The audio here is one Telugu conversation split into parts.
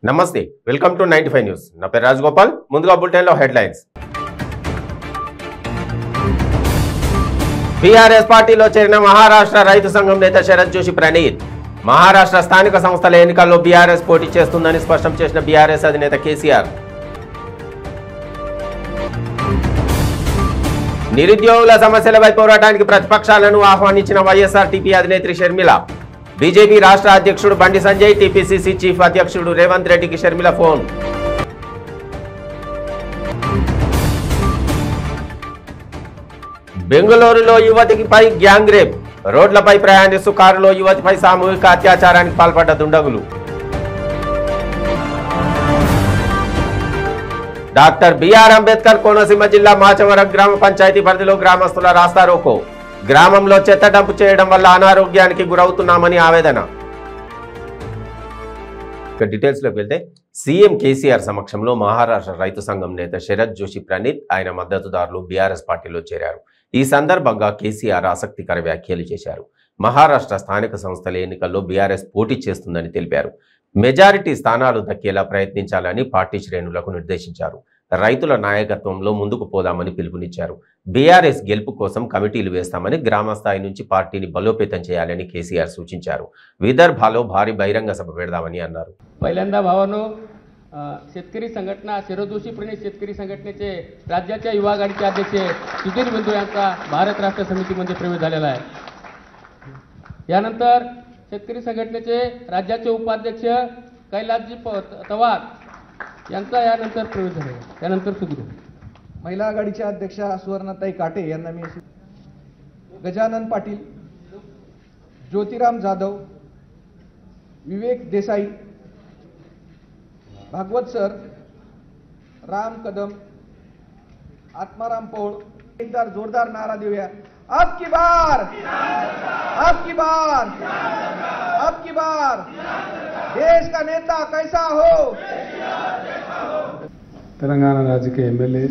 నమస్తే వెల్కమ్ టు 95 న్యూస్ నా పేరు రాజగోపాల్ ముందుగా బులెటిన్ లో హెడ్లైన్స్ బీఆర్ఎస్ పార్టీలో చేరిన మహారాష్ట్ర రైతు సంఘం నేత శరత్ జోషి ప్రణీత్ మహారాష్ట్ర స్థానిక సంస్థల ఎన్నికల్లో బీఆర్ఎస్ పోటీ చేస్తుందని స్పష్టం చేసిన బీఆర్ఎస్ అధినేత కేసీఆర్ నిరుద్యోగుల సమస్యలపై పోరాటానికి ప్రతిపక్షాలను ఆహ్వానించిన వైఎస్ఆర్టీపీ అధినేత్రి షర్మిల బీజేపీ రాష్ట్ర అధ్యక్షుడు బండి సంజయ్ టీపీసీసీ చీఫ్ అధ్యక్షుడు రేవంత్ రెడ్డికి షర్మిల ఫోన్ బెంగళూరులో యువతిపై గ్యాంగ్ రేప్ రోడ్లపై ప్రయాణిస్తూ కారులో యువతిపై సామూహిక అత్యాచారానికి పాల్పడ్డ దుండగులు డాక్టర్ బిఆర్ అంబేద్కర్ కోనసీమ జిల్లా మాచవరం గ్రామ పంచాయతీ పరిధిలో గ్రామస్తుల రాస్తారోకో గ్రామంలో చెత్త డంపు చేయడం వల్ల అనారోగ్యానికి గురవుతున్నామని ఆవేదన. డీటెయిల్స్ లోకి వెళ్తే సీఎం కేసీఆర్ సమక్షంలో మహారాష్ట్ర రైతు సంఘం నేత శరత్ జోషి ప్రణీత్ ఆయన మద్దతుదారులు బీఆర్ఎస్ పార్టీలో చేరారు. ఈ సందర్భంగా కేసీఆర్ ఆసక్తికర వ్యాఖ్యలు చేశారు. మహారాష్ట్ర స్థానిక సంస్థల ఎన్నికల్లో బీఆర్ఎస్ పోటీ చేస్తుందని తెలిపారు. మెజారిటీ స్థానాలు దక్కేలా ప్రయత్నించాలని పార్టీ శ్రేణులకు నిర్దేశించారు. రైతుల నాయకత్వంలో ముందుకు పోదామని పిలుపునిచ్చారు. బీఆర్ఎస్ గెలుపు కోసం కమిటీలు వేస్తామని గ్రామ స్థాయి నుంచి పార్టీని బలోపేతం చేయాలని కేసీఆర్ సూచించారు. విదర్భలో భారీ బహిరంగ సభ పెడదామని अన్నారు. पहिल्यांदा भावानो शेतकरी संघटना शरद जोशी प्रणीत शेतकरी संघटनेचे राज्याच्या युवा आघाडीचे अध्यक्ष सुधीर बिंदू यांचा भारत राष्ट्र समितीमध्ये प्रवेश झालेला आहे. यानंतर शेतकरी संघटनेचे राज्याचे उपाध्यक्ष कैलासजी तवार यांचा यानंतर प्रवेश झाला. त्यानंतर सुधीर महिला आघाडीच्या अध्यक्षा सुवर्णाताई काटे यांना मी गजानन पाटील, ज्योतिराम जाधव, विवेक देसाई, भागवत सर, राम कदम, आत्माराम पौळ एकदार जोरदार नारा देऊया. अब की बार, अब की बार, अब की बार देश का नेता कैसा हो. तेलंगाना राज्य के एमएलए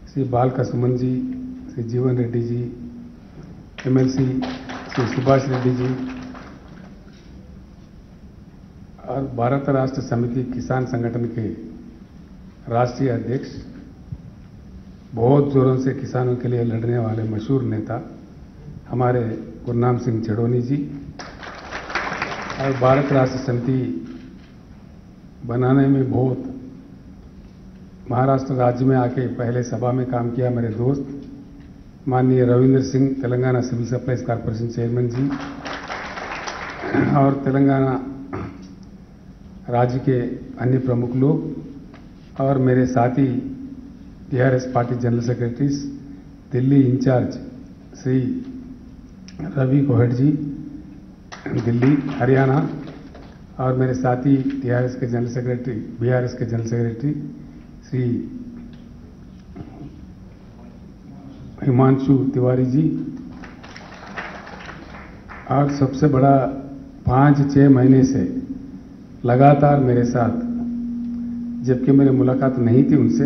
श्री बालकृष्ण जी, श्री जीवन रेड्डी जी, एमएलसी श्री सुभाष रेड्डी जी और भारत राष्ट्र समिति किसान संगठन के राष्ट्रीय अध्यक्ष, बहुत जोरों से किसानों के लिए लड़ने वाले मशहूर नेता हमारे गुरनाम सिंह चढ़ोनी जी और भारत राष्ट्र समिति बनाने में बहुत महाराष्ट्र राज्य में आके पहले सभा में काम किया मेरे दोस्त माननीय Ravindra Singh, Telangana civil supplies corporation chairman ji और तेलंगाना राज्य के अन्य प्रमुख लोग और मेरे साथी TRS party general secretaries Delhi incharge Shri Ravi Kohat ji Delhi Haryana और मेरे साथी टीआरएस के जनरल सेक्रेटरी बीआरएस के जनरल सेक्रेटरी श्री हिमांशु तिवारी जी और सबसे बड़ा 5-6 महीने से लगातार मेरे साथ, जबकि मेरी मुलाकात नहीं थी उनसे,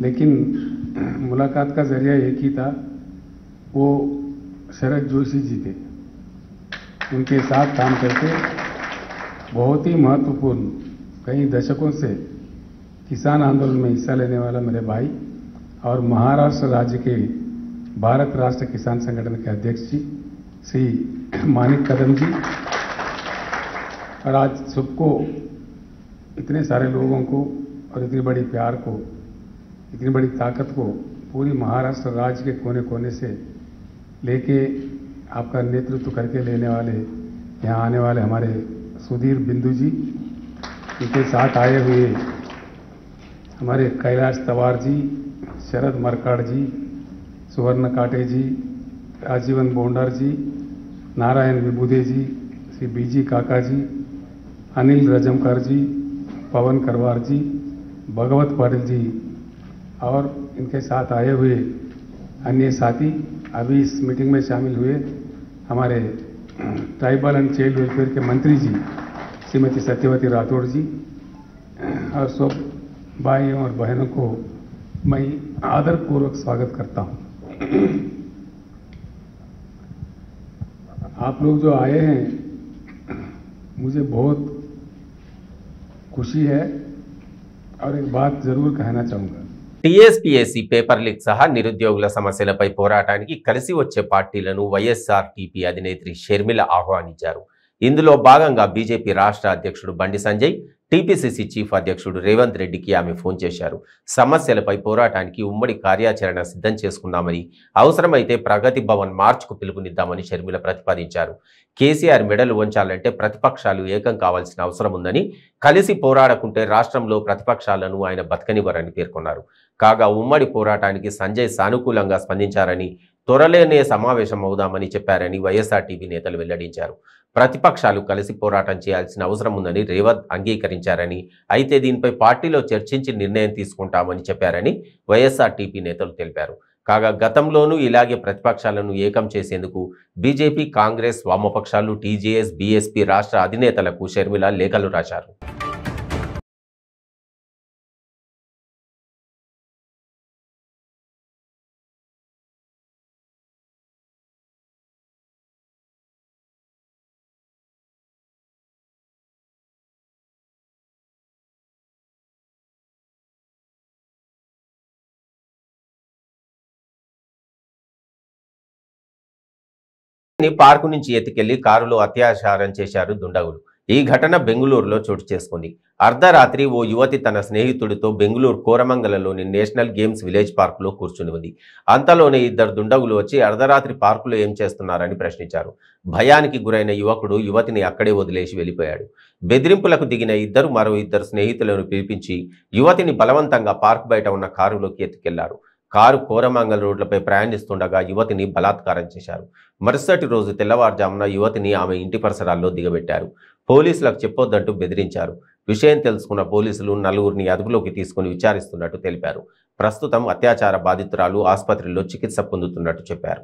लेकिन मुलाकात का जरिया एक ही था, वो शरद जोशी जी थे. उनके साथ काम करके बहुत ही महत्वपूर्ण कई दशकों से किसान आंदोलन में हिस्सा लेने वाला मेरे भाई और महाराष्ट्र राज्य के भारत राष्ट्र किसान संगठन के अध्यक्ष जी श्री मानिक कदम जी और आज सबको, इतने सारे लोगों को और इतनी बड़ी प्यार को, इतनी बड़ी ताकत को पूरी महाराष्ट्र राज्य के कोने कोने से लेके आपका नेतृत्व करके लेने वाले यहाँ आने वाले हमारे सुधीर बिंदु जी, इनके साथ आए हुए हमारे कैलाश तवार जी, शरद मरकाड़ जी, सुवर्ण काटे जी, आजीवन बोंडर जी, नारायण विभुदे जी, श्री बीजी काका जी, अनिल रजमकर जी, पवन करवार जी, भगवत पाटिल जी और इनके साथ आए हुए अन्य साथी अभी इस मीटिंग में शामिल हुए हमारे ट्राइबल एंड चाइल्ड वेलफेयर के मंत्री जी श्रीमती सत्यवती राठौड़ जी और सब भाइयों और बहनों को मैं आदरपूर्वक स्वागत करता हूं. आप लोग जो आए हैं मुझे बहुत खुशी है और एक बात ज़रूर कहना चाहूँगा। టీఎస్పీఎస్సీ పేపర్ లీక్ సహా నిరుద్యోగుల సమస్యలపై పోరాటానికి కలిసి వచ్చే పార్టీలను వైఎస్ఆర్టీపీ అధినేత్రి షర్మిల ఆహ్వానించారు. ఇందులో భాగంగా బీజేపీ రాష్ట్ర అధ్యక్షుడు బండి సంజయ్, టీపీసీసీ చీఫ్ అధ్యక్షుడు రేవంత్ రెడ్డికి ఆమె ఫోన్ చేశారు. సమస్యలపై పోరాటానికి ఉమ్మడి కార్యాచరణ సిద్ధం చేసుకుందామని, అవసరమైతే ప్రగతి భవన్ మార్చ్కు పిలుపునిద్దామని షర్మిల ప్రతిపాదించారు. కేసీఆర్ మెడలు వంచాలంటే ప్రతిపక్షాలు ఏకం కావాల్సిన అవసరం ఉందని, కలిసి పోరాడకుంటే రాష్ట్రంలో ప్రతిపక్షాలను ఆయన బతకనివ్వరని పేర్కొన్నారు. కాగా ఉమ్మడి పోరాటానికి సంజయ్ సానుకూలంగా స్పందించారని, త్వరలోనే సమావేశం అవుదామని చెప్పారని వైఎస్ఆర్టీపీ నేతలు వెల్లడించారు. ప్రతిపక్షాలు కలిసి పోరాటం చేయాల్సిన అవసరం ఉందని రేవంత్ అంగీకరించారని, అయితే దీనిపై పార్టీలో చర్చించి నిర్ణయం తీసుకుంటామని చెప్పారని వైఎస్ఆర్టీపీ నేతలు తెలిపారు. కాగా గతంలోనూ ఇలాగే ప్రతిపక్షాలను ఏకం చేసేందుకు బీజేపీ, కాంగ్రెస్, వామపక్షాలు, టీజేఎస్, బీఎస్పీ రాష్ట్ర అధినేతలకు షర్మిల లేఖలు రాశారు. పార్కు నుంచి ఎత్తుకెళ్లి కారులో అత్యాచారం చేశారు దుండగులు. ఈ ఘటన బెంగళూరులో చోటు చేసుకుంది. అర్ధరాత్రి ఓ యువతి తన స్నేహితుడితో బెంగళూరు కోరమంగలలోని నేషనల్ గేమ్స్ విలేజ్ పార్కులో కూర్చుని ఉంది. అంతలోనే ఇద్దరు దుండగులు వచ్చి అర్ధరాత్రి పార్కులో ఏం చేస్తున్నారని ప్రశ్నించారు. భయానికి గురైన యువకుడు యువతిని అక్కడే వదిలేసి వెళ్ళిపోయాడు. బెదిరింపులకు దిగిన మరో ఇద్దరు స్నేహితులను పిలిపించి యువతిని బలవంతంగా పార్క్ బయట ఉన్న కారులోకి ఎత్తుకెళ్లారు. కారు కోరమంగల్ రోడ్లపై ప్రయాణిస్తుండగా యువతిని బలాత్కారం చేశారు. మరుసటి రోజు తెల్లవారుజామున యువతిని ఆమె ఇంటి పరిసరాల్లో దిగబెట్టారు. పోలీసులకు చెప్పొద్దంటూ బెదిరించారు. విషయం తెలుసుకున్న పోలీసులు నలుగురిని అదుపులోకి తీసుకుని విచారిస్తున్నట్టు తెలిపారు. ప్రస్తుతం అత్యాచార బాధితురాలు ఆసుపత్రిలో చికిత్స పొందుతున్నట్టు చెప్పారు.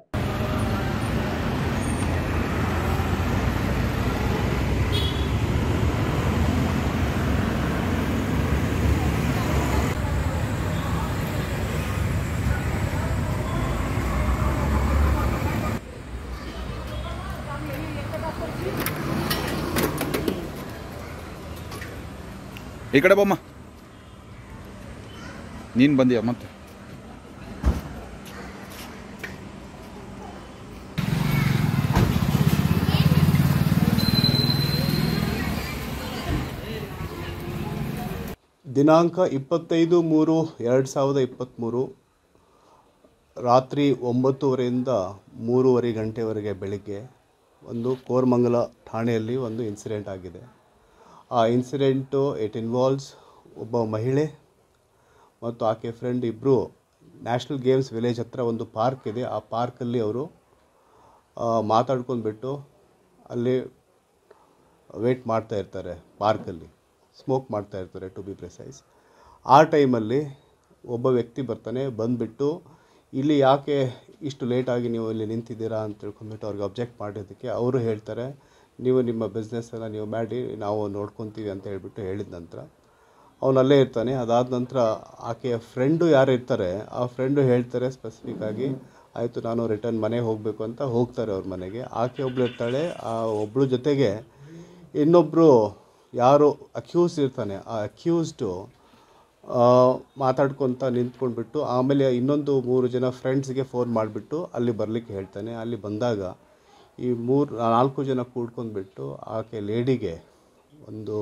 ಈ ಕಡೆ ಬಮ್ಮ, ನೀನು ಬಂದಿಯ ಮತ್ತೆ. ದಿನಾಂಕ 25/3/2023 ರಾತ್ರಿ 9:30ರಿಂದ 3:30 ಗಂಟೆವರೆಗೆ ಬೆಳಿಗ್ಗೆ ಒಂದು ಕೋರಮಂಗಲ ಠಾಣೆಯಲ್ಲಿ ಒಂದು ಇನ್ಸಿಡೆಂಟ್ ಆಗಿದೆ. ಆ ಇನ್ಸಿಡೆಂಟು ಇಟ್ ಇನ್ವಾಲ್ವ್ಸ್ ಒಬ್ಬ ಮಹಿಳೆ ಮತ್ತು ಆಕೆ ಫ್ರೆಂಡ್ ಇಬ್ಬರು ನ್ಯಾಷನಲ್ ಗೇಮ್ಸ್ ವಿಲೇಜ್ ಹತ್ರ ಒಂದು ಪಾರ್ಕ್ ಇದೆ. ಆ ಪಾರ್ಕಲ್ಲಿ ಅವರು ಮಾತಾಡ್ಕೊಂಡ್ಬಿಟ್ಟು ಅಲ್ಲಿ ವೇಟ್ ಮಾಡ್ತಾ ಇರ್ತಾರೆ. ಪಾರ್ಕಲ್ಲಿ ಸ್ಮೋಕ್ ಮಾಡ್ತಾ ಇರ್ತಾರೆ ಟು ಬಿ ಪ್ರಿಸೈಸ್. ಆ ಟೈಮಲ್ಲಿ ಒಬ್ಬ ವ್ಯಕ್ತಿ ಬರ್ತಾನೆ. ಬಂದುಬಿಟ್ಟು ಇಲ್ಲಿ ಯಾಕೆ ಇಷ್ಟು ಲೇಟಾಗಿ ನೀವು ಇಲ್ಲಿ ನಿಂತಿದ್ದೀರಾ ಅಂತ ತಿಳ್ಕೊಂಡ್ಬಿಟ್ಟು ಅವ್ರಿಗೆ ಅಬ್ಜೆಕ್ಟ್ ಮಾಡಿದ್ದಕ್ಕೆ ಅವರು ಹೇಳ್ತಾರೆ, ನೀವು ನಿಮ್ಮ ಬಿಸ್ನೆಸ್ ಎಲ್ಲ ನೀವು ಮಾಡಿ, ನಾವು ನೋಡ್ಕೊತೀವಿ ಅಂತ ಹೇಳ್ಬಿಟ್ಟು ಹೇಳಿದ ನಂತರ ಅವನಲ್ಲೇ ಇರ್ತಾನೆ. ಅದಾದ ನಂತರ ಆಕೆಯ ಫ್ರೆಂಡು ಯಾರು ಇರ್ತಾರೆ, ಆ ಫ್ರೆಂಡು ಹೇಳ್ತಾರೆ ಸ್ಪೆಸಿಫಿಕ್ಕಾಗಿ, ಆಯಿತು ನಾನು ರಿಟರ್ನ್ ಮನೆಗೆ ಹೋಗಬೇಕು ಅಂತ ಹೋಗ್ತಾರೆ ಅವ್ರ ಮನೆಗೆ. ಆಕೆ ಒಬ್ಳು ಇರ್ತಾಳೆ. ಆ ಒಬ್ಬಳು ಜೊತೆಗೆ ಇನ್ನೊಬ್ಬರು ಯಾರು ಅಕ್ಯೂಸ್ ಇರ್ತಾನೆ, ಆ ಅಕ್ಯೂಸ್ಡು ಮಾತಾಡ್ಕೊತ ನಿಂತ್ಕೊಂಡ್ಬಿಟ್ಟು ಆಮೇಲೆ ಇನ್ನೊಂದು 3 ಜನ ಫ್ರೆಂಡ್ಸ್ಗೆ ಫೋನ್ ಮಾಡಿಬಿಟ್ಟು ಅಲ್ಲಿ ಬರಲಿಕ್ಕೆ ಹೇಳ್ತಾನೆ. ಅಲ್ಲಿ ಬಂದಾಗ ಈ 4 ಜನ ಕೂಡ್ಕೊಂಡ್ಬಿಟ್ಟು ಆಕೆ ಲೇಡಿಗೆ ಒಂದು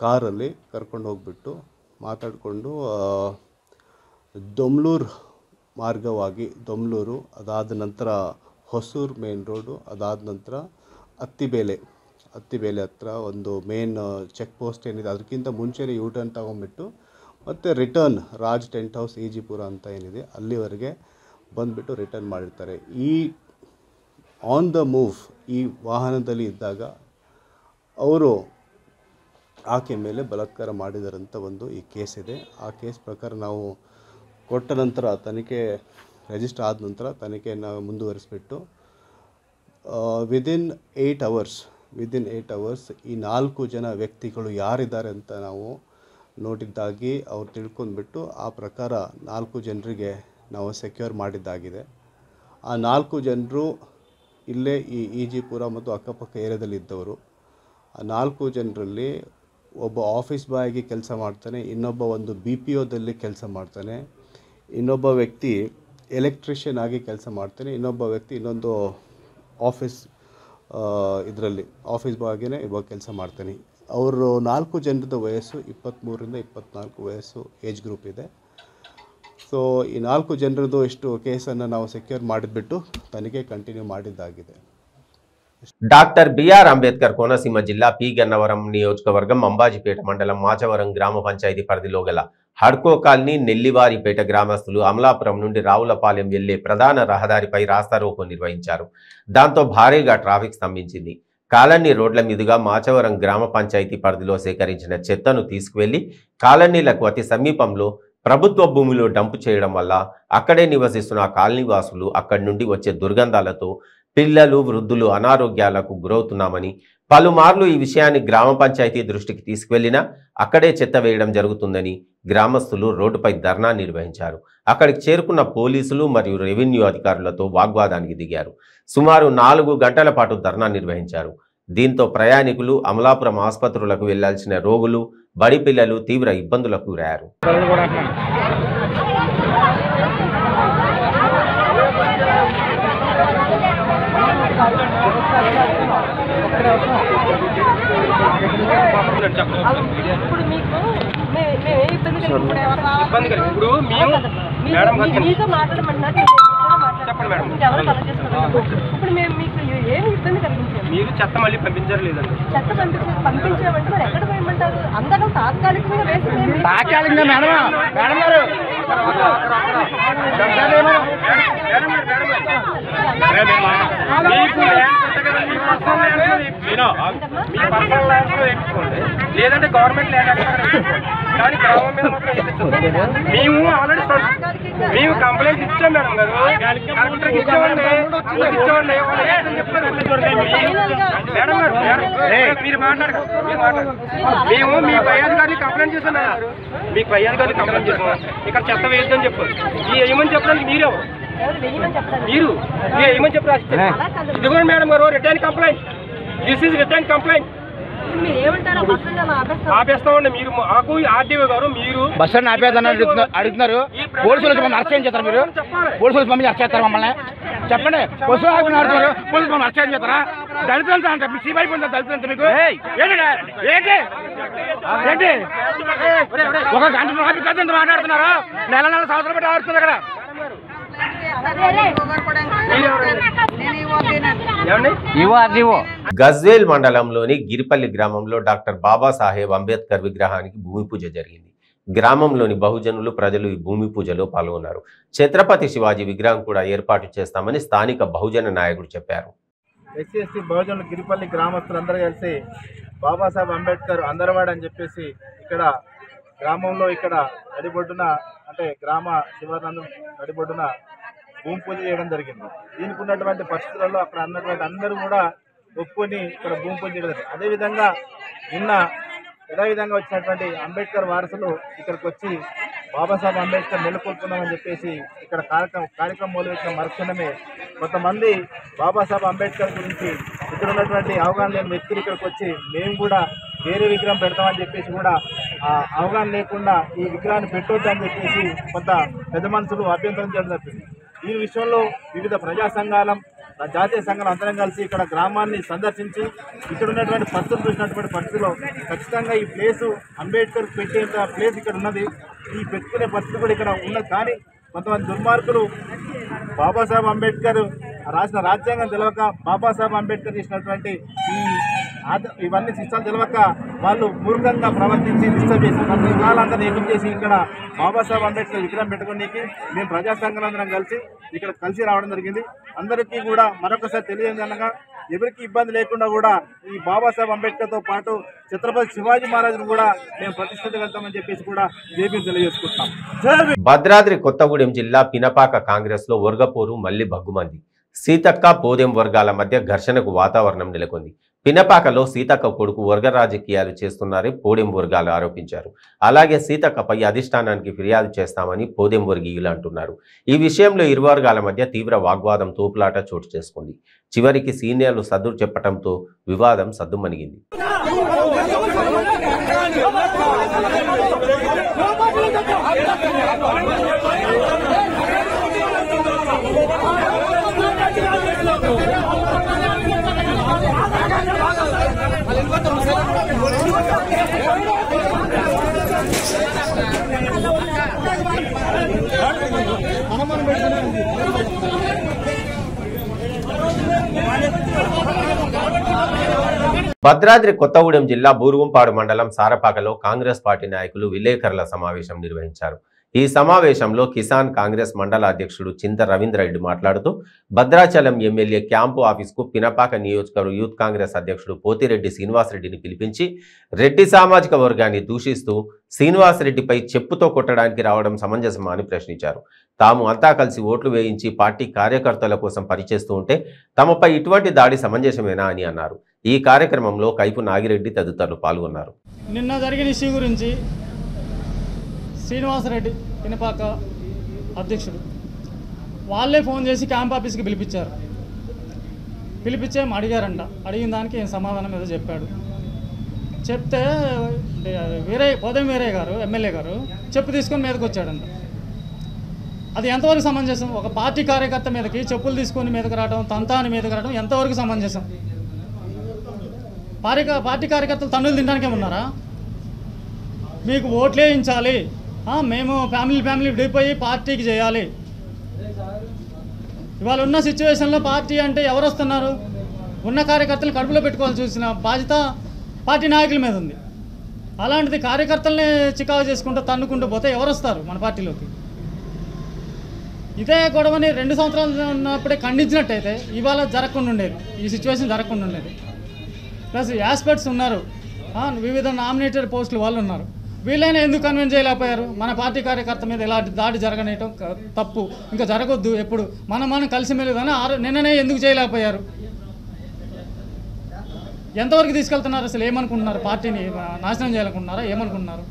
ಕಾರಲ್ಲಿ ಕರ್ಕೊಂಡು ಹೋಗ್ಬಿಟ್ಟು ಮಾತಾಡಿಕೊಂಡು ದೊಮ್ಲೂರು ಮಾರ್ಗವಾಗಿ ದೊಮ್ಲೂರು, ಅದಾದ ನಂತರ ಹೊಸೂರು ಮೇನ್ ರೋಡು, ಅದಾದ ನಂತರ ಅತ್ತಿಬೇಲೆ ಹತ್ರ ಒಂದು ಮೇನ್ ಚೆಕ್ ಪೋಸ್ಟ್ ಏನಿದೆ ಅದಕ್ಕಿಂತ ಮುಂಚೆನೇ ಯೂ ಟರ್ನ್ ತಗೊಂಡ್ಬಿಟ್ಟು ಮತ್ತು return Raj tent house Ejipura ಅಂತ ಏನಿದೆ ಅಲ್ಲಿವರೆಗೆ ಬಂದುಬಿಟ್ಟು ರಿಟರ್ನ್ ಮಾಡಿರ್ತಾರೆ. ಈ ಆನ್ ದ ಮೂವ್ ಈ ವಾಹನದಲ್ಲಿ ಇದ್ದಾಗ ಅವರು ಆಕೆ ಮೇಲೆ ಬಲಾತ್ಕಾರ ಮಾಡಿದರಂಥ ಒಂದು ಈ ಕೇಸ್ ಇದೆ. ಆ ಕೇಸ್ ಪ್ರಕಾರ ನಾವು ಕೊಟ್ಟ ನಂತರ ತನಿಖೆ ರಿಜಿಸ್ಟರ್ ಆದ ನಂತರ ತನಿಖೆಯನ್ನು ಮುಂದುವರಿಸಿಬಿಟ್ಟು ವಿದಿನ್ 8 ಅವರ್ಸ್ ಈ 4 ಜನ ವ್ಯಕ್ತಿಗಳು ಯಾರಿದ್ದಾರೆ ಅಂತ ನಾವು ನೋಡಿದ್ದಾಗಿ ಅವ್ರು ತಿಳ್ಕೊಂಡ್ಬಿಟ್ಟು ಆ ಪ್ರಕಾರ 4 ಜನರಿಗೆ ನಾವು ಸೆಕ್ಯೂರ್ ಮಾಡಿದ್ದಾಗಿದೆ. ಆ 4 ಜನರು ಇಲ್ಲೇ ಈ ಈಜಿಪುರ ಮತ್ತು ಅಕ್ಕಪಕ್ಕ ಏರಿಯಾದಲ್ಲಿ ಇದ್ದವರು. ಆ 4 ಜನರಲ್ಲಿ ಒಬ್ಬ ಆಫೀಸ್ ಬಾಯ್ಗೆ ಕೆಲಸ ಮಾಡ್ತಾನೆ, ಇನ್ನೊಬ್ಬ ಒಂದು BPOದಲ್ಲಿ ಕೆಲಸ ಮಾಡ್ತಾನೆ, ಇನ್ನೊಬ್ಬ ವ್ಯಕ್ತಿ ಎಲೆಕ್ಟ್ರಿಷಿಯನ್ ಆಗಿ ಕೆಲಸ ಮಾಡ್ತಾನೆ, ಇನ್ನೊಬ್ಬ ವ್ಯಕ್ತಿ ಇನ್ನೊಂದು ಆಫೀಸ್ ಇದರಲ್ಲಿ ಆಫೀಸ್ ಬಾಯ್ಗೆ ಇವಾಗ ಕೆಲಸ ಮಾಡ್ತಾನೆ. ಅವರು 4 ಜನರದ ವಯಸ್ಸು 23ರಿಂದ 24 ವಯಸ್ಸು ಏಜ್ ಗ್ರೂಪ್ ಇದೆ. ಸೊ ಈ 4 ಜನರದ್ದು ಎಷ್ಟು ಕೇಸನ್ನು ನಾವು ಸೆಕ್ಯೂರ್ ಮಾಡಿಬಿಟ್ಟು ತನಿಖೆ ಕಂಟಿನ್ಯೂ ಮಾಡಿದ್ದಾಗಿದೆ. డాక్టర్ బిఆర్ అంబేద్కర్ కోనసీమ జిల్లా పి గన్నవరం నియోజకవర్గం అంబాజీపేట మండలం మాచవరం గ్రామ పంచాయతీ పరిధిలో గల హడ్కో కాలనీ నెల్లివారిపేట గ్రామస్తులు అమలాపురం నుండి రావులపాలెం వెళ్లే ప్రధాన రహదారిపై రాస్తారోకో నిర్వహించారు. దాంతో భారీగా ట్రాఫిక్ స్తంభించింది. కాలనీ రోడ్ల మీదుగా మాచవరం గ్రామ పంచాయతీ పరిధిలో సేకరించిన చెత్తను తీసుకువెళ్లి కాలనీలకు అతి సమీపంలో ప్రభుత్వ భూమిలో డంపు చేయడం వల్ల అక్కడే నివసిస్తున్న కాలనీ వాసులు అక్కడి నుండి వచ్చే దుర్గంధాలతో పిల్లలు వృద్ధులు అనారోగ్యాలకు గురవుతున్నామని, పలుమార్లు ఈ విషయాన్ని గ్రామ పంచాయతీ దృష్టికి తీసుకువెళ్లినా అక్కడే చెత్త వేయడం జరుగుతుందని గ్రామస్తులు రోడ్డుపై ధర్నా నిర్వహించారు. అక్కడికి చేరుకున్న పోలీసులు మరియు రెవెన్యూ అధికారులతో వాగ్వాదానికి దిగారు. సుమారు 4 గంటల పాటు ధర్నా నిర్వహించారు. దీంతో ప్రయాణికులు, అమలాపురం ఆసుపత్రులకు వెళ్లాల్సిన రోగులు, బడి పిల్లలు తీవ్ర ఇబ్బందులకు గురయ్యారు. మీరు చెత్త మళ్ళీ పంపించారు లేదండి? చెత్త పంపించామంటే మరి ఎక్కడ పోయమంటారు? అందరూ తాత్కాలికంగా వేసి తాత్కాలికంగా మేడం గారు లేదంటే గవర్నమెంట్ ల్యాండ్ కానీ గ్రామం మీద మేము ఆల్రెడీ మేము కంప్లైంట్ ఇచ్చాం మేడం గారు, కలెక్టర్కి ఇచ్చామండి. మేడం గారు మీరు మాట్లాడరు, మేము మీ పై అధికారులు కంప్లైంట్ చేశాం మేడం గారు, మీకు పై అధికారులు కంప్లైంట్ చేసాం. ఇక్కడ చెత్త వేయద్దని చెప్పారు. ఏమని చెప్పడానికి మీరే మీరు ఏమని చెప్పారు? ఇదిగోండి మేడం గారు return complaint, this is return complaint. ఆపేస్తామండి. మీరు మాకు ఆర్డీఓ గారు మీరు బస్ స్టాండ్ ఆపేదని అడుగుతున్నారు. పోలీసులు మమ్మల్ని అరెస్ట్ చేస్తారు. మీరు పోలీసులు మమ్మల్ని అరెస్ట్ చేస్తారు. మమ్మల్ని చెప్పండి. పోలీసులు అడుగుతున్నారు. పోలీసులు మమ్మల్ని అరెస్ట్ చేస్తారా? దళితులంతా అంటే మీ సీబై పొందారు. దళితులంతా మీకు ఏంటి ఏంటి ఒక గంట ట్రాఫిక్ కదంతా మాట్లాడుతున్నారు. నెల సంవత్సరం పెట్టి ఆడుతున్నారు ఇక్కడ. గజ్వేల్ మండలంలోని గిరిపల్లి గ్రామంలో డాక్టర్ బాబాసాహెబ్ అంబేద్కర్ విగ్రహానికి భూమి పూజ జరిగింది. గ్రామంలోని బహుజనులు, ప్రజలు ఈ భూమి పూజలో పాల్గొన్నారు. ఛత్రపతి శివాజీ విగ్రహం కూడా ఏర్పాటు చేస్తామని స్థానిక బహుజన నాయకుడు చెప్పారు. SC బహుజనులు గిరిపల్లి గ్రామస్తులందరూ కలిసి బాబాసాహెబ్ అంబేద్కర్ అందరవాడు అని చెప్పేసి ఇక్కడ గ్రామంలో ఇక్కడ నడిబొడ్డున అంటే గ్రామ శివానందం నడిబొడ్డున భూమి పూజ చేయడం జరిగింది. దీనికి ఉన్నటువంటి పరిస్థితులలో అక్కడ అన్నటువంటి అందరూ కూడా ఒప్పుకొని ఇక్కడ భూమి పూజ చేయడం జరిగింది. అదేవిధంగా నిన్న యథావిధంగా వచ్చినటువంటి అంబేద్కర్ వారసులు ఇక్కడికి వచ్చి బాబాసాహెబ్ అంబేద్కర్ నెలకొల్పున్నామని చెప్పేసి ఇక్కడ కార్యక్రమం మొదలుపెట్టిన మరుక్షణమే కొంతమంది బాబాసాహెబ్ అంబేద్కర్ గురించి ఇక్కడ ఉన్నటువంటి అవగాహన లేని వ్యక్తులు ఇక్కడికి వచ్చి మేము కూడా వేరే విగ్రహం పెడతామని చెప్పేసి కూడా అవగాహన లేకుండా ఈ విగ్రహాన్ని పెట్టొద్దని చెప్పేసి కొంత పెద్ద మనుషులు అభ్యంతరం చేయడం జరిగింది. ఈ విషయంలో వివిధ ప్రజా సంఘాల, జాతీయ సంఘాలు అందరం కలిసి ఇక్కడ గ్రామాన్ని సందర్శించి ఇక్కడ ఉన్నటువంటి పరిస్థితులు చూసినటువంటి పరిస్థితుల్లో ఖచ్చితంగా ఈ ప్లేసు అంబేద్కర్ పెట్టేంత ప్లేస్ ఇక్కడ ఉన్నది. ఈ పెట్టుకునే పరిస్థితి కూడా ఇక్కడ ఉన్నది. కానీ కొంతమంది దుర్మార్గులు బాబాసాహెబ్ అంబేద్కర్ రాసిన రాజ్యాంగం తెలవక, బాబాసాహెబ్ అంబేద్కర్ చేసినటువంటి ఇవన్నీ శిక్షలు తెలవక వాళ్ళు మూర్ఖంగా ప్రవర్తించి డిస్టర్బ్ చేసి విగ్రహాలందరినీ ఏకం చేసి ఇక్కడ బాబాసాహెబ్ అంబేద్కర్ విగ్రహం పెట్టుకోవడానికి మేము ప్రజా సంఘాలందరం కలిసి రావడం జరిగింది. అందరికీ కూడా మరొకసారి తెలియజేయనగా ఎవరికి ఇబ్బంది లేకుండా కూడా ఈ బాబాసాహెబ్ అంబేద్కర్తో పాటు ఛత్రపతి శివాజీ మహారాజును కూడా మేము ప్రతిష్ఠించగలుగుతామని చెప్పేసి కూడా జేపీ తెలియజేసుకుంటాం. భద్రాద్రి కొత్తగూడెం జిల్లా పినపాక కాంగ్రెస్ లో వర్గపోరు మళ్లీ భగ్గుమంది. సీతక్క, పోదెం వర్గాల మధ్య ఘర్షణకు వాతావరణం నెలకొంది. పినపాకలో సీతక్క కొడుకు వర్గ రాజకీయాలు చేస్తున్నారని పోదెం వర్గాలు ఆరోపించారు. అలాగే సీతక్కపై అధిష్టానానికి ఫిర్యాదు చేస్తామని పోదెం వర్గీయులు అంటున్నారు. ఈ విషయంలో ఇరు వర్గాల మధ్య తీవ్ర వాగ్వాదం, తోపులాట చోటు చేసుకుంది. చివరికి సీనియర్లు సర్దు చెప్పడంతో వివాదం సద్దుమణిగింది. భద్రాద్రి కొత్తగూడెం జిల్లా బూరుగుంపాడు మండలం సారపాకలో కాంగ్రెస్ పార్టీ నాయకులు విలేకరుల సమావేశం నిర్వహించారు. ఈ సమావేశంలో కిసాన్ కాంగ్రెస్ మండల అధ్యక్షుడు చింత రవీంద్రరెడ్డి మాట్లాడుతూ భద్రాచలం ఎమ్మెల్యే క్యాంపు ఆఫీసుకు పినపాక నియోజకవర్గ యూత్ కాంగ్రెస్ అధ్యక్షుడు పోతిరెడ్డి శ్రీనివాసరెడ్డిని పిలిపించి రెడ్డి సామాజిక వర్గాన్ని దూషిస్తూ శ్రీనివాసరెడ్డిపై చెప్పుతో కొట్టడానికి రావడం సమంజసమా అని ప్రశ్నించారు. తాము అంతా కలిసి ఓట్లు వేయించి పార్టీ కార్యకర్తల కోసం పనిచేస్తూ ఉంటే తమపై ఇటువంటి దాడి సమంజసమేనా అని అన్నారు. ఈ కార్యక్రమంలో కైపు నాగిరెడ్డి తదితరులు పాల్గొన్నారు. నిన్న జరిగిన ఇష్యూ గురించి శ్రీనివాసరెడ్డి పినపాక అధ్యక్షుడు వాళ్ళే ఫోన్ చేసి క్యాంప్ ఆఫీస్కి పిలిపించారు. పిలిపించే అడిగారంట. అడిగిన దానికి ఏం సమాధానం ఏదో చెప్పాడు. చెప్తే వీరయ్య గారు ఎమ్మెల్యే గారు చెప్పు తీసుకొని మీదకి వచ్చాడంట. అది ఎంతవరకు సమంజసం? ఒక పార్టీ కార్యకర్త మీదకి చెప్పులు తీసుకొని మీదకి రావడం, తంతాని మీదకి రావడం ఎంతవరకు సమంజసం? పార్టీ కార్యకర్తలు తన్నులు తినడానికే ఉన్నారా? మీకు ఓట్లు వేయించాలి, మేము ఫ్యామిలీ విడిపోయి పార్టీకి చేయాలి. ఇవాళ ఉన్న సిచ్యువేషన్లో పార్టీ అంటే ఎవరు వస్తున్నారు? ఉన్న కార్యకర్తలు కడుపులో పెట్టుకోవాల్సి చూసిన బాధ్యత పార్టీ నాయకుల మీద ఉంది. అలాంటిది కార్యకర్తల్ని చికాకు చేసుకుంటూ తన్నుకుంటూ పోతే ఎవరు వస్తారు మన పార్టీలోకి? ఇదే గొడవని 2 సంవత్సరాలు ఉన్నప్పుడే ఖండించినట్టయితే ఇవాళ జరగకుండా ఉండేది, ఈ సిచ్యువేషన్ జరగకుండా ఉండేది. ప్లస్ యాస్పెక్ట్స్ ఉన్నారు, వివిధ నామినేటెడ్ పోస్టులు వాళ్ళు ఉన్నారు. వీళ్ళైనా ఎందుకు కన్విన్స్ చేయలేకపోయారు? మన పార్టీ కార్యకర్త మీద ఇలాంటి దాడి జరగనేయటం తప్పు, ఇంకా జరగొద్దు, ఎప్పుడు మనం కలిసి మెలుగుదని నిన్ననే ఎందుకు చేయలేకపోయారు? ఎంతవరకు తీసుకెళ్తున్నారు? అసలు ఏమనుకుంటున్నారు? పార్టీని నాశనం చేయాలనుకుంటున్నారా? ఏమనుకుంటున్నారు?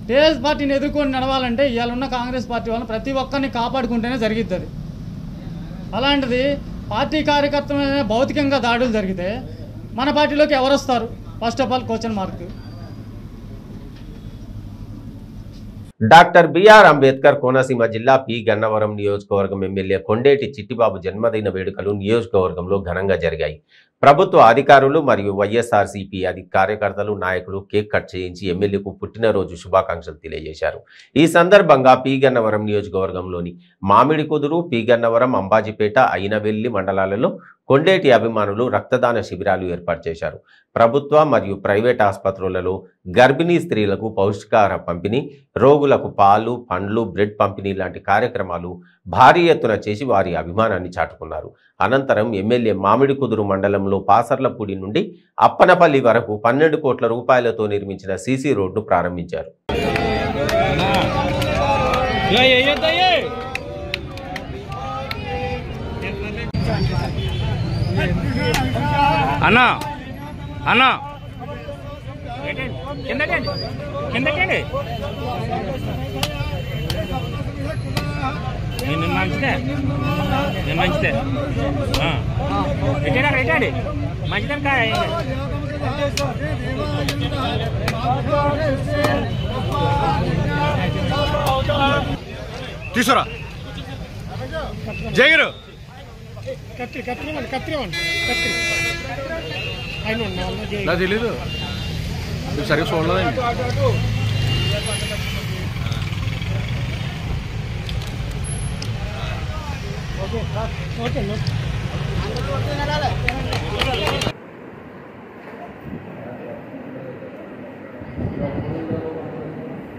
టీఆర్ఎస్ పార్టీని ఎదుర్కొని నడవాలంటే ఇవాళ ఉన్న కాంగ్రెస్ పార్టీ వాళ్ళని ప్రతి ఒక్కరిని కాపాడుకుంటేనే జరిగిద్ది. అది అలాంటిది పార్టీ కార్యకర్త భౌతికంగా దాడులు జరిగితే మన పార్టీలోకి ఎవరు వస్తారు? First of all question mark. Doctor BR Ambedkar Konaseema జిల్లా పి గన్నవరం నియోజకవర్గం ఎమ్మెల్యే కొండేటి చిట్టిబాబు జన్మదిన వేడుకలు నియోజకవర్గంలో ఘనంగా జరిగాయి. ప్రభుత్వ అధికారులు మరియు వైఎస్ఆర్సీపీ కార్యకర్తలు నాయకులు కేక్ కట్ చేయించి ఎమ్మెల్యేకు పుట్టినరోజు శుభాకాంక్షలు తెలియజేశారు. ఈ సందర్భంగా పి గన్నవరం నియోజకవర్గంలోని మామిడి కుదురు, పి గన్నవరం, అంబాజీపేట, అయినవెల్లి మండలాలలో కొండేటి అభిమానులు రక్తదాన శిబిరాలు ఏర్పాటు చేశారు. ప్రభుత్వ మరియు ప్రైవేట్ ఆసుపత్రులలో గర్భిణీ స్త్రీలకు పౌష్టికాహార పంపిణీ, రోగులకు పాలు, పండ్లు, బ్రెడ్ పంపిణీ లాంటి కార్యక్రమాలు భారీ ఎత్తున చేసి వారి అభిమానాన్ని చాటుకున్నారు. అనంతరం ఎమ్మెల్యే మామిడి కుదురు మండలంలో పాసర్లపూడి నుండి అప్పనపల్లి వరకు 12 కోట్ల రూపాయలతో నిర్మించిన సీసీ రోడ్డు ప్రారంభించారు. అన్నా అన్నా మంచిదే మంచిదే తీసురా జయగారు నాకు తెలీదు, సరిగ్గా చూడలేదండి.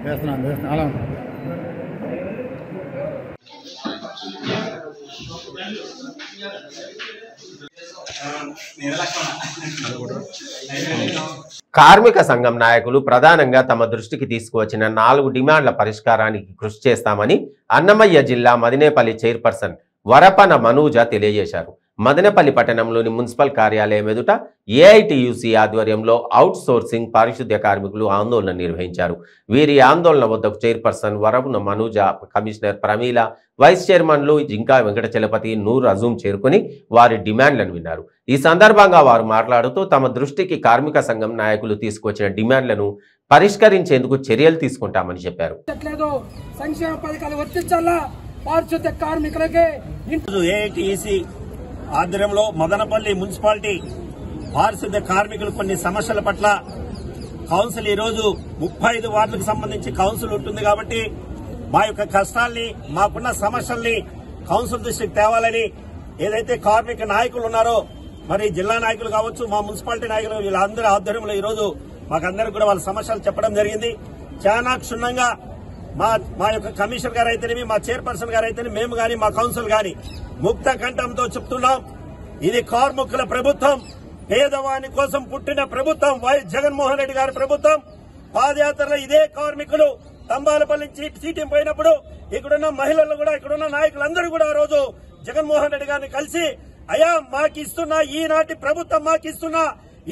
వేస్తున్నాను అలా కార్మిక సంఘం నాయకులు ప్రధానంగా తమ దృష్టికి తీసుకువచ్చిన 4 డిమాండ్ల పరిష్కారానికి కృషి చేస్తామని అన్నమయ్య జిల్లా మదినేపల్లి చైర్పర్సన్ వరపన మనూజ తెలియజేశారు. మదనపల్లి పట్టణంలోని మున్సిపల్ కార్యాలయం ఎదుట ఏఐటియుసి ఆధ్వర్యంలో అవుట్ సోర్సింగ్ పారిశుద్ధ్య కార్మికులు ఆందోళన నిర్వహించారు. వీరి ఆందోళన వద్దకు చైర్పర్సన్ వరపున మనూజ, కమిషనర్ ప్రమీల, వైస్ చైర్మన్లు జింకా వెంకటచలపతి, నూర్ అజూమ్ చేరుకుని వారి డిమాండ్లను విన్నారు. ఈ సందర్భంగా వారు మాట్లాడుతూ తమ దృష్టికి కార్మిక సంఘం నాయకులు తీసుకొచ్చిన డిమాండ్లను పరిష్కరించేందుకు చర్యలు తీసుకుంటామని చెప్పారు. సంక్షేమ పథకాలు వర్తించాలా పారిశుద్ధ్య కార్మికులకే. ఏఐటియుసి ఆధ్వర్యంలో మదనపల్లి మున్సిపాలిటీ పారిశుద్ధ్య కార్మికులు కొన్ని సమస్యల పట్ల కౌన్సిల్ ఈ రోజు 35 వార్డులకు సంబంధించి కౌన్సిల్ ఉంటుంది కాబట్టి మా యొక్క కష్టాల్ని, మాకున్న సమస్యల్ని కౌన్సిల్ దృష్టికి తేవాలని ఏదైతే కార్మిక నాయకులు ఉన్నారో మరి జిల్లా నాయకులు కావచ్చు, మా మున్సిపాలిటీ నాయకులు వీళ్ళందరి ఆధ్వర్యంలో ఈ రోజు మాకందరికి కూడా వాళ్ళ సమస్యలు చెప్పడం జరిగింది. చాలా క్షుణ్ణంగా మా యొక్క కమిషనర్ గారు అయితేనేమి, మా చైర్పర్సన్ గారు అయితేనే, మేము గాని మా కౌన్సిల్ గాని ముక్త కంఠంతో చెప్తున్నాం, ఇది కార్మికుల ప్రభుత్వం, పేదవాని కోసం పుట్టిన ప్రభుత్వం, వైఎస్ జగన్మోహన్ రెడ్డి గారి ప్రభుత్వం. పాదయాత్రలో ఇదే కార్మికులు తంబాలపల్లి సీటింగ్ పోయినప్పుడు ఇక్కడున్న మహిళలు కూడా, ఇక్కడున్న నాయకులందరూ కూడా ఆ రోజు జగన్మోహన్ రెడ్డి గారిని కలిసి, అయ్యా మాకు ఇస్తున్న ఈనాటి ప్రభుత్వం మాకు ఇస్తున్న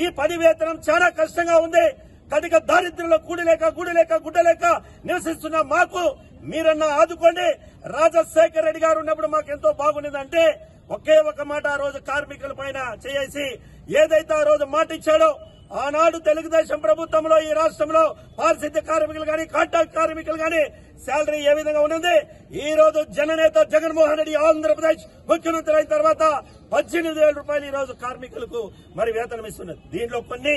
ఈ 10 వేతనం చాలా కష్టంగా ఉంది, కటిక దారిద్ర్యంలో గుడ్డలేక నివసిస్తున్న మాకు మీరన్నా ఆదుకోండి. రాజశేఖర రెడ్డి గారు ఉన్నప్పుడు మాకు ఎంతో బాగుండేదంటే ఒకే ఒక మాట ఆ రోజు కార్మికుల పైన చేసి ఏదైతే ఆ రోజు మాట ఇచ్చాడో, ఆనాడు తెలుగుదేశం ప్రభుత్వంలో ఈ రాష్ట్రంలో పారిశుద్ధ్య కార్మికులు గాని, కాంట్రాక్ట్ కార్మికులు గాని శాలరీ ఏ విధంగా ఉన్నది, ఈ రోజు జననేత జగన్మోహన్ రెడ్డి ఆంధ్రప్రదేశ్ ముఖ్యమంత్రి అయిన తర్వాత 18,000 రూపాయలు ఈ రోజు కార్మికులకు మరి వేతనం ఇస్తున్నది. దీంట్లో కొన్ని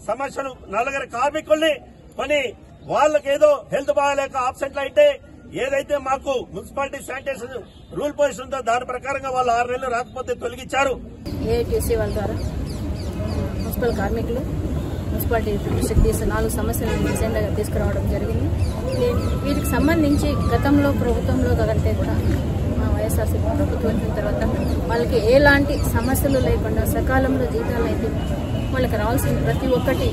సమస్యలు నలుగురు కార్మికుల్ని కొన్ని వాళ్ళకేదో హెల్త్ బాగాలేక ఆబ్సెంట్లు అయితే ఏదైతే మాకు మున్సిపాలిటీ శానిటేషన్ రూల్ పొజిషన్ ఉందో దాని ప్రకారంగా వాళ్ళు 6 నెలలు రాకపోతే తొలగించారు. ఏఐటీసీ వాళ్ళ ద్వారా మున్సిపల్ కార్మికులు మున్సిపాలిటీ దృష్టికి 4 సమస్యలను రీసెంట్గా తీసుకురావడం జరిగింది. వీటికి సంబంధించి గతంలో ప్రభుత్వంలో కంటే కూడా మా వైఎస్ఆర్సీపీ ప్రభుత్వం వచ్చిన తర్వాత వాళ్ళకి ఎలాంటి సమస్యలు లేకుండా సకాలంలో జీతాలు అయితే వాళ్ళకి రావాల్సిన ప్రతి ఒక్కటి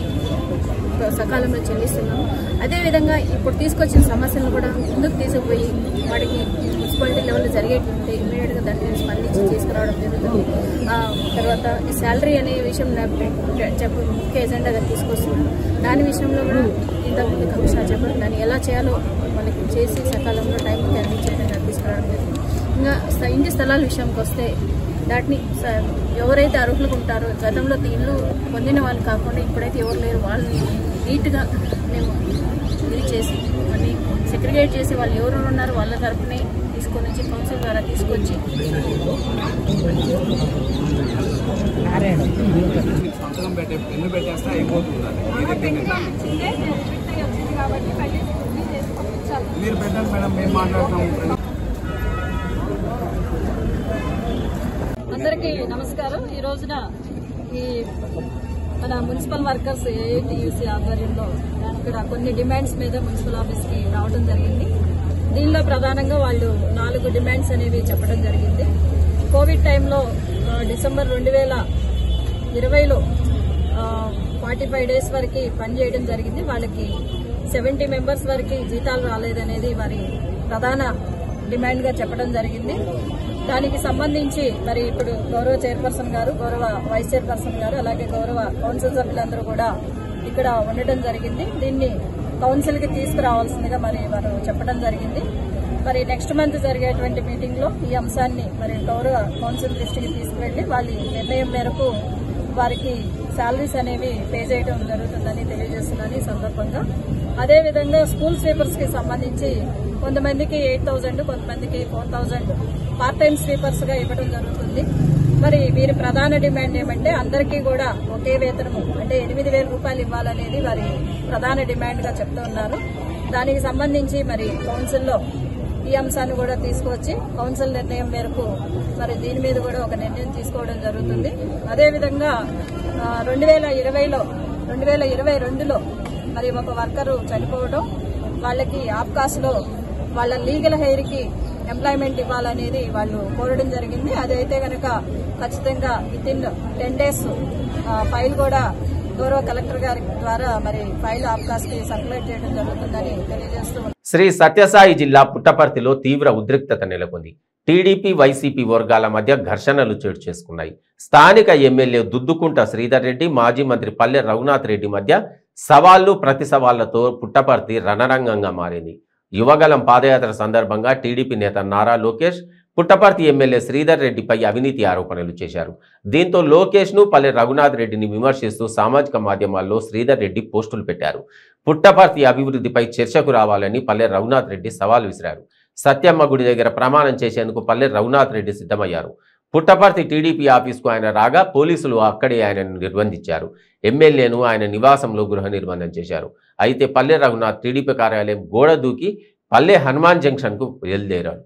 సకాలంలో చెల్లిస్తున్నాము. అదేవిధంగా ఇప్పుడు తీసుకొచ్చిన సమస్యలను కూడా ముందుకు తీసుకుపోయి వాటికి మున్సిపాలిటీ లెవెల్లో జరిగేటువంటి ఇమీడియట్గా దాన్ని స్పందించి తీసుకురావడం జరుగుతుంది. తర్వాత ఈ శాలరీ అనే విషయం ముఖ్య ఎజెండాగా తీసుకొస్తున్నాను. దాని విషయంలో కూడా ఇంతకుముందు కమిషనర్ చెప్పారు, దాన్ని ఎలా చేయాలో వాళ్ళకి చేసి సకాలంలో టైంకి అందించేట్టుగా తీసుకురావడం జరుగుతుంది. ఇంకా ఇంటి స్థలాల విషయంకి వస్తే వాటిని ఎవరైతే అర్హులుగా ఉంటారో గతంలో ఇల్లు పొందిన వాళ్ళు కాకుండా ఇప్పుడైతే ఎవరు లేరు వాళ్ళని నీట్గా మేము ఇది చేసి మళ్ళీ సెగ్రిగేట్ చేసి వాళ్ళు ఎవరు ఉన్నారో వాళ్ళ తరపునే తీసుకొని వచ్చి కౌన్సిల్ ద్వారా తీసుకొచ్చి అందరికీ నమస్కారం. ఈ రోజున ఈ మన మున్సిపల్ వర్కర్స్ ఏఐటీయూసీ ఆధ్వర్యంలో ఇక్కడ కొన్ని డిమాండ్స్ మీద మున్సిపల్ ఆఫీస్కి రావడం జరిగింది. దీనిలో ప్రధానంగా వాళ్ళు 4 డిమాండ్స్ అనేవి చెప్పడం జరిగింది. కోవిడ్ టైంలో డిసెంబర్ 2020లో 45 డేస్ వరకు పనిచేయడం జరిగింది. వాళ్ళకి 70 మెంబర్స్ వరకు జీతాలు రాలేదనేది వారి ప్రధాన డిమాండ్గా చెప్పడం జరిగింది. దానికి సంబంధించి మరి ఇప్పుడు గౌరవ చైర్పర్సన్ గారు, గౌరవ వైస్ చైర్పర్సన్ గారు, అలాగే గౌరవ కౌన్సిల్ సభ్యులందరూ కూడా ఇక్కడ ఉండటం జరిగింది. దీన్ని కౌన్సిల్కి తీసుకురావాల్సిందిగా మరి వారు చెప్పడం జరిగింది. మరి నెక్స్ట్ మంత్ జరిగేటువంటి మీటింగ్ లో ఈ అంశాన్ని మరి గౌరవ కౌన్సిల్ దృష్టికి తీసుకువెళ్లి వాళ్ళ నిర్ణయం మేరకు వారికి శాలరీస్ అనేవి పే చేయడం జరుగుతుందని తెలియజేస్తున్నాను ఈ సందర్భంగా. అదేవిధంగా స్కూల్ స్వీపర్స్ కి సంబంధించి కొంతమందికి 8,000, కొంతమందికి 4,000 పార్ట్ టైం స్వీపర్స్ గా ఇవ్వడం జరుగుతుంది. మరి వీరి ప్రధాన డిమాండ్ ఏమంటే అందరికీ కూడా ఒకే వేతనము అంటే 8,000 రూపాయలు ఇవ్వాలనేది వారి ప్రధాన డిమాండ్ గా చెప్తూ ఉన్నారు. దానికి సంబంధించి మరి కౌన్సిల్లో ఈ అంశాన్ని కూడా తీసుకువచ్చి కౌన్సిల్ నిర్ణయం మేరకు మరి దీని మీద కూడా ఒక నిర్ణయం తీసుకోవడం జరుగుతుంది. అదేవిధంగా 2022లో మరి ఒక వర్కరు చనిపోవడం, వాళ్ళకి ఆప్కాస్లో వాళ్ళ లీగల్ హెయిర్ కి ఎంప్లాయ్మెంట్ ఇవ్వాలనేది వాళ్ళు కోరడం జరిగింది. అదైతే కనుక ఖచ్చితంగా వితిన్ 10 days ఫైల్ కూడా గౌరవ కలెక్టర్ గారి ద్వారా మరి ఫైల్ ఆప్కాస్ కి సర్క్యులేట్ చేయడం జరుగుతుందని తెలియజేస్తూ శ్రీ సత్యసాయి జిల్లా పుట్టపర్తిలో తీవ్ర ఉద్రిక్తత నెలకొంది. టీడీపీ వైసీపీ వర్గాల మధ్య ఘర్షణలు చోటు చేసుకున్నాయి. స్థానిక ఎమ్మెల్యే దుద్దుకుంట శ్రీధర్ రెడ్డి, మాజీ మంత్రి పల్లె రఘునాథ్ రెడ్డి మధ్య సవాళ్లు ప్రతి సవాళ్లతో పుట్టపర్తి రణరంగంగా మారింది. యువగలం పాదయాత్ర సందర్భంగా టీడీపీ నేత నారా లోకేష్ పుట్టపర్తి ఎమ్మెల్యే శ్రీధర్ రెడ్డిపై అవినీతి ఆరోపణలు చేశారు. దీంతో లోకేష్ ను పల్లె రఘునాథ్ రెడ్డిని విమర్శిస్తూ సామాజిక మాధ్యమాల్లో శ్రీధర్ రెడ్డి పోస్టులు పెట్టారు. పుట్టపర్తి అభివృద్ధిపై చర్చకు రావాలని పల్లె రఘునాథ్ రెడ్డి సవాల్ విసిరారు. సత్యమ్మ గుడి దగ్గర ప్రమాణం చేసేందుకు పల్లె రఘునాథ్ రెడ్డి సిద్ధమయ్యారు. పుట్టపర్తి టీడీపీ ఆఫీస్కు ఆయన రాగా పోలీసులు అక్కడే ఆయనను నిర్బంధించారు. ఎమ్మెల్యేను ఆయన నివాసంలో గృహ నిర్బంధం చేశారు. అయితే పల్లె రఘునాథ్ టీడీపీ కార్యాలయం గోడ దూకి పల్లె హనుమాన్ జంక్షన్కు బయలుదేరారు.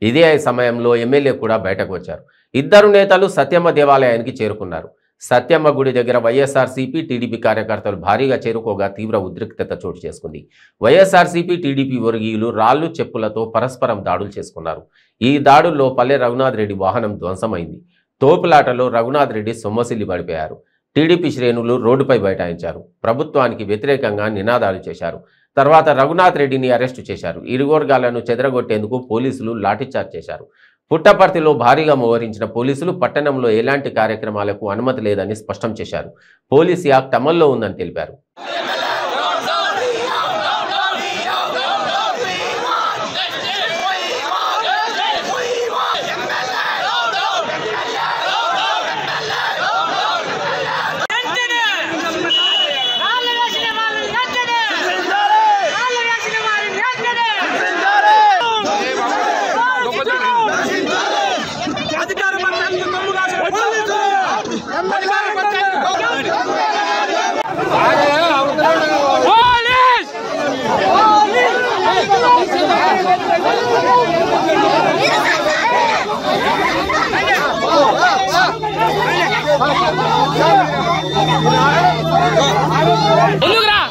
ఇదే సమయంలో ఎమ్మెల్యే కూడా బయటకు వచ్చారు. ఇద్దరు నేతలు సత్యమ్మ దేవాలయానికి చేరుకున్నారు. సత్యమ్మ గుడి దగ్గర వైఎస్ఆర్సీపీ టీడీపీ కార్యకర్తలు భారీగా చేరుకోగా తీవ్ర ఉద్రిక్తత చోటు చేసుకుంది. వైఎస్ఆర్సీపీ టీడీపీ వర్గీయులు రాళ్లు చెప్పులతో పరస్పరం దాడులు చేసుకున్నారు. ఈ దాడుల్లో పల్లె రఘునాథ్ రెడ్డి వాహనం ధ్వంసమైంది. తోపులాటలో రఘునాథ్ రెడ్డి సొమ్మసిల్లి పడిపోయారు. టీడీపీ శ్రేణులు రోడ్డుపై బైఠాయించారు. ప్రభుత్వానికి వ్యతిరేకంగా నినాదాలు చేశారు. తర్వాత రఘునాథ్ రెడ్డిని అరెస్టు చేశారు. ఇరు వర్గాలను చెదరగొట్టేందుకు పోలీసులు లాఠీచార్జ్ చేశారు. పుట్టపర్తిలో భారీగా మోహరించిన పోలీసులు పట్టణంలో ఎలాంటి కార్యక్రమాలకు అనుమతి లేదని స్పష్టం చేశారు. పోలీస్ యాక్ట్ అమల్లో ఉందని తెలిపారు.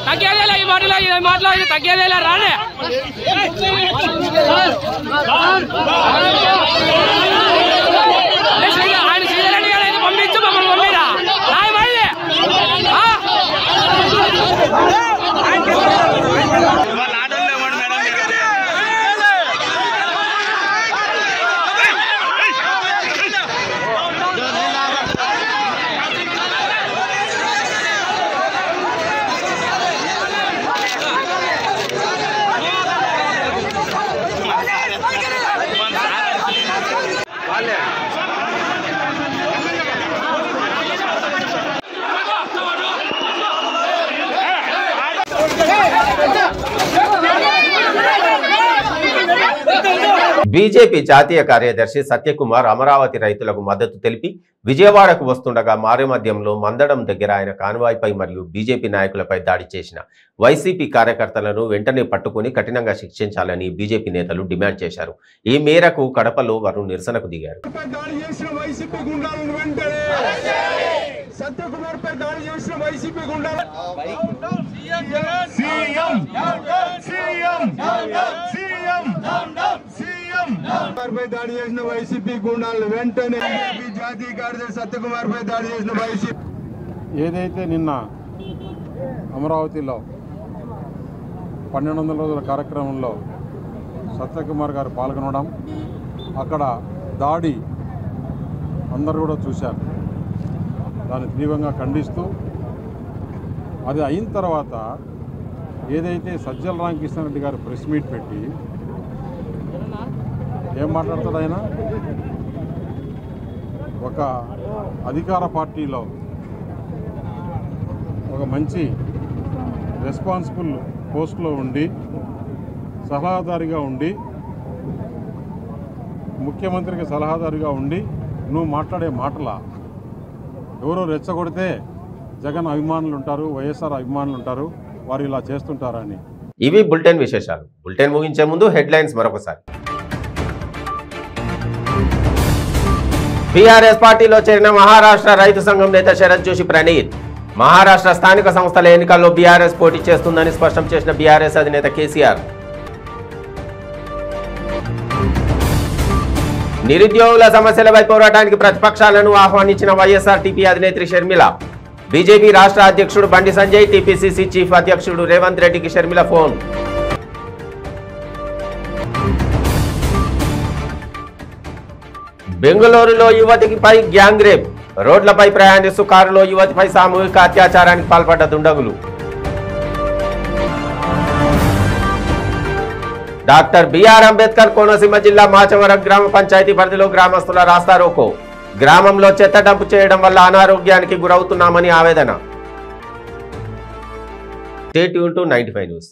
తగ్గేదేలా ఈ మాటలో తగ్గేదేలా రానే ఆయన శ్రీధరెడ్డి గారు అయితే పంపించు మమ్మల్ని పంపిరా బీజేపీ జాతీయ కార్యదర్శి సత్యకుమార్ అమరావతి రైతులకు మద్దతు తెలిపి విజయవాడకు వస్తుండగా మారేమద్యంలో మందడం దగ్గర ఆయన కాన్వాయ్పై మరియు బీజేపీ నాయకులపై దాడి చేసిన వైసీపీ కార్యకర్తలను వెంటనే పట్టుకుని కఠినంగా శిక్షించాలని బీజేపీ నేతలు డిమాండ్ చేశారు. ఈ మేరకు కడపలో వారు నిరసనకు దిగారు. దాడి చేసిన వైసీపీ గుండాలను వెంటనే జాతీయ కార్యదర్శి సత్యకుమార్ పై దాడి చేసిన వైసీపీ ఏదైతే నిన్న అమరావతిలో 1200 రోజుల కార్యక్రమంలో సత్యకుమార్ గారు పాల్గొనడం, అక్కడ దాడి అందరూ కూడా చూశారు. దాన్ని తీవ్రంగా ఖండిస్తూ అది అయిన తర్వాత ఏదైతే సజ్జల రామకృష్ణారెడ్డి గారు ప్రెస్ మీట్ పెట్టి ఏం మాట్లాడతాడు ఆయన, ఒక అధికార పార్టీలో ఒక మంచి రెస్పాన్సిబుల్ పోస్ట్లో ఉండి సలహాదారిగా ఉండి ముఖ్యమంత్రికి సలహాదారిగా ఉండి నువ్వు మాట్లాడే మాటలా ఎవరో రెచ్చగొడితే జగన్ అభిమానులు ఉంటారు, వైఎస్ఆర్ అభిమానులు ఉంటారు, వారు ఇలా చేస్తుంటారని. ఇవి బులెటిన్ విశేషాలు. బులెటిన్ ముగించే ముందు హెడ్లైన్స్ మరొకసారి. బీఆర్ఎస్ పార్టీలో చేరిన మహారాష్ట్ర రైతు సంఘం నేత శరత్ జోషి ప్రణీత్. మహారాష్ట్ర స్థానిక సంస్థల ఎన్నికల్లో బీఆర్ఎస్ పోటీ చేస్తుందని స్పష్టం చేసిన బీఆర్ఎస్ అధినేత కేసీఆర్. నిరుద్యోగుల సమస్యలపై పోరాటానికి ప్రతిపక్షాలను ఆహ్వానించిన వైఎస్ఆర్టీపీ అధినేత్రి షర్మిల. బీజేపీ రాష్ట్ర అధ్యక్షుడు బండి సంజయ్, టీపీసీసీ చీఫ్ అధ్యక్షుడు రేవంత్ రెడ్డికి షర్మిల ఫోన్. బెంగళూరులో యువతిపై గ్యాంగ్ రేప్. రోడ్లపై ప్రయాణిస్తూ కారులో యువతిపై సామూహిక అత్యాచారానికి పాల్పడ్డ దుండగులు. డాక్టర్ బిఆర్ అంబేద్కర్ కోనసీమ జిల్లా మాచవరం గ్రామ పంచాయతీ పరిధిలో గ్రామస్తుల రాస్తారోకో. గ్రామంలో చెత్త డంపు చేయడం వల్ల అనారోగ్యానికి గురవుతున్నామని ఆవేదన. Stay tune to 95 news.